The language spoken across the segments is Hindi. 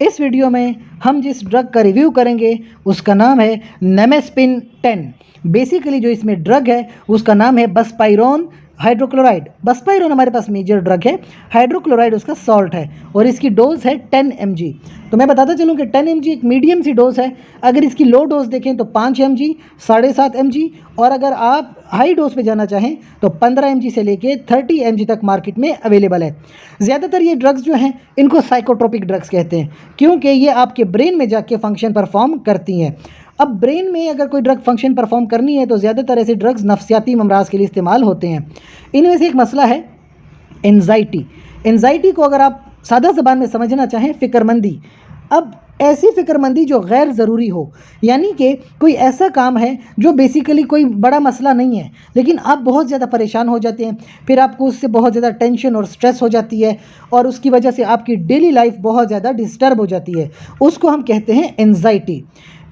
इस वीडियो में हम जिस ड्रग का रिव्यू करेंगे उसका नाम है नेमेस्पिन 10। बेसिकली जो इसमें ड्रग है उसका नाम है बसपाइरोन हाइड्रोक्लोराइड। बसपाइरोन हमारे पास मेजर ड्रग है, हाइड्रोक्लोराइड उसका सॉल्ट है और इसकी डोज है 10 mg। तो मैं बताता चलूँ कि 10 mg एक मीडियम सी डोज है। अगर इसकी लो डोज देखें तो 5 mg, 7.5 mg, और अगर आप हाई डोज पे जाना चाहें तो 15 mg से लेके 30 mg तक मार्केट में अवेलेबल है। ज़्यादातर ये ड्रग्स जो हैं इनको साइकोट्रोपिक ड्रग्स कहते हैं क्योंकि ये आपके ब्रेन में जाके फंक्शन परफॉर्म करती हैं। अब ब्रेन में अगर कोई ड्रग फंक्शन परफॉर्म करनी है तो ज़्यादातर ऐसे ड्रग्स नफ्सियाती अमराज के लिए इस्तेमाल होते हैं। इनमें से एक मसला है एंजाइटी। एंजाइटी को अगर आप सादा ज़बान में समझना चाहें, फ़िक्रमंदी। अब ऐसी फ़िक्रमंदी जो गैर ज़रूरी हो, यानी कि कोई ऐसा काम है जो बेसिकली कोई बड़ा मसला नहीं है लेकिन आप बहुत ज़्यादा परेशान हो जाते हैं, फिर आपको उससे बहुत ज़्यादा टेंशन और स्ट्रेस हो जाती है और उसकी वजह से आपकी डेली लाइफ बहुत ज़्यादा डिस्टर्ब हो जाती है, उसको हम कहते हैं एंजाइटी।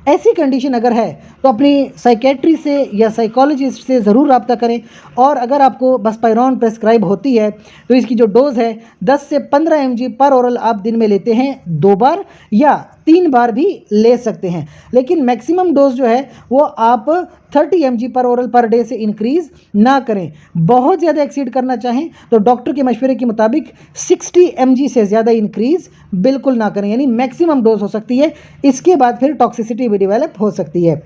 ऐसी कंडीशन अगर है तो अपनी साइकेट्री से या साइकोलॉजिस्ट से ज़रूर रब्ता करें। और अगर आपको बसपाइरोन प्रेस्क्राइब होती है तो इसकी जो डोज़ है 10 से 15 mg पर ओरल आप दिन में लेते हैं 2 बार या 3 बार भी ले सकते हैं, लेकिन मैक्सिमम डोज जो है वो आप 30 mg पर ओरल पर डे से इंक्रीज़ ना करें। बहुत ज़्यादा एक्सीड करना चाहें तो डॉक्टर के मशवरे के मुताबिक 60 mg से ज़्यादा इंक्रीज़ बिल्कुल ना करें, यानी मैक्सिमम डोज हो सकती है। इसके बाद फिर टॉक्सिसिटी भी डेवलप हो सकती है।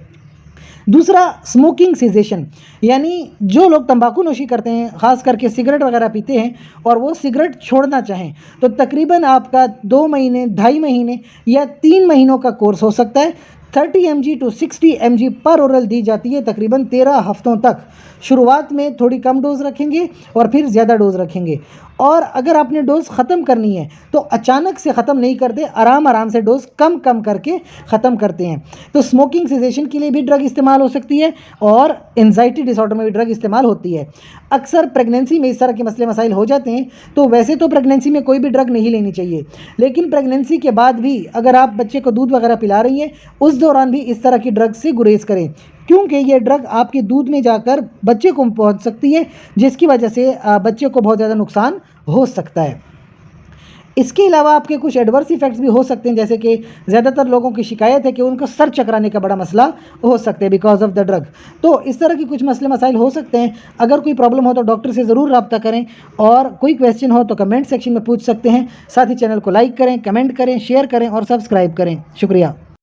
दूसरा, स्मोकिंग सीजेशन, यानी जो लोग तंबाकू नोशी करते हैं, ख़ास करके सिगरेट वगैरह पीते हैं और वो सिगरेट छोड़ना चाहें तो तकरीबन आपका 2 महीने, 2.5 महीने या 3 महीनों का कोर्स हो सकता है। 30 mg to 60 mg पर ओरल दी जाती है तकरीबन 13 हफ्तों तक। शुरुआत में थोड़ी कम डोज़ रखेंगे और फिर ज़्यादा डोज़ रखेंगे, और अगर आपने डोज़ ख़त्म करनी है तो अचानक से ख़त्म नहीं करते, आराम आराम से डोज़ कम कम करके ख़त्म करते हैं। तो स्मोकिंग सेसेशन के लिए भी ड्रग इस्तेमाल हो सकती है और एंजाइटी डिसऑर्डर में भी ड्रग इस्तेमाल होती है। अक्सर प्रेगनेंसी में इस तरह के मसले मसाइल हो जाते हैं, तो वैसे तो प्रेगनेंसी में कोई भी ड्रग नहीं लेनी चाहिए, लेकिन प्रेगनेंसी के बाद भी अगर आप बच्चे को दूध वगैरह पिला रही हैं उस दौरान भी इस तरह की ड्रग से गुरेज करें, क्योंकि ये ड्रग आपके दूध में जाकर बच्चे को पहुंच सकती है, जिसकी वजह से बच्चे को बहुत ज़्यादा नुकसान हो सकता है। इसके अलावा आपके कुछ एडवर्स इफेक्ट्स भी हो सकते हैं, जैसे कि ज़्यादातर लोगों की शिकायत है कि उनको सर चकराने का बड़ा मसला हो सकता है बिकॉज ऑफ द ड्रग। तो इस तरह की कुछ मसले मसाइल हो सकते हैं। अगर कोई प्रॉब्लम हो तो डॉक्टर से ज़रूर रब्ता करें, और कोई क्वेश्चन हो तो कमेंट सेक्शन में पूछ सकते हैं। साथ ही चैनल को लाइक करें, कमेंट करें, शेयर करें और सब्सक्राइब करें। शुक्रिया।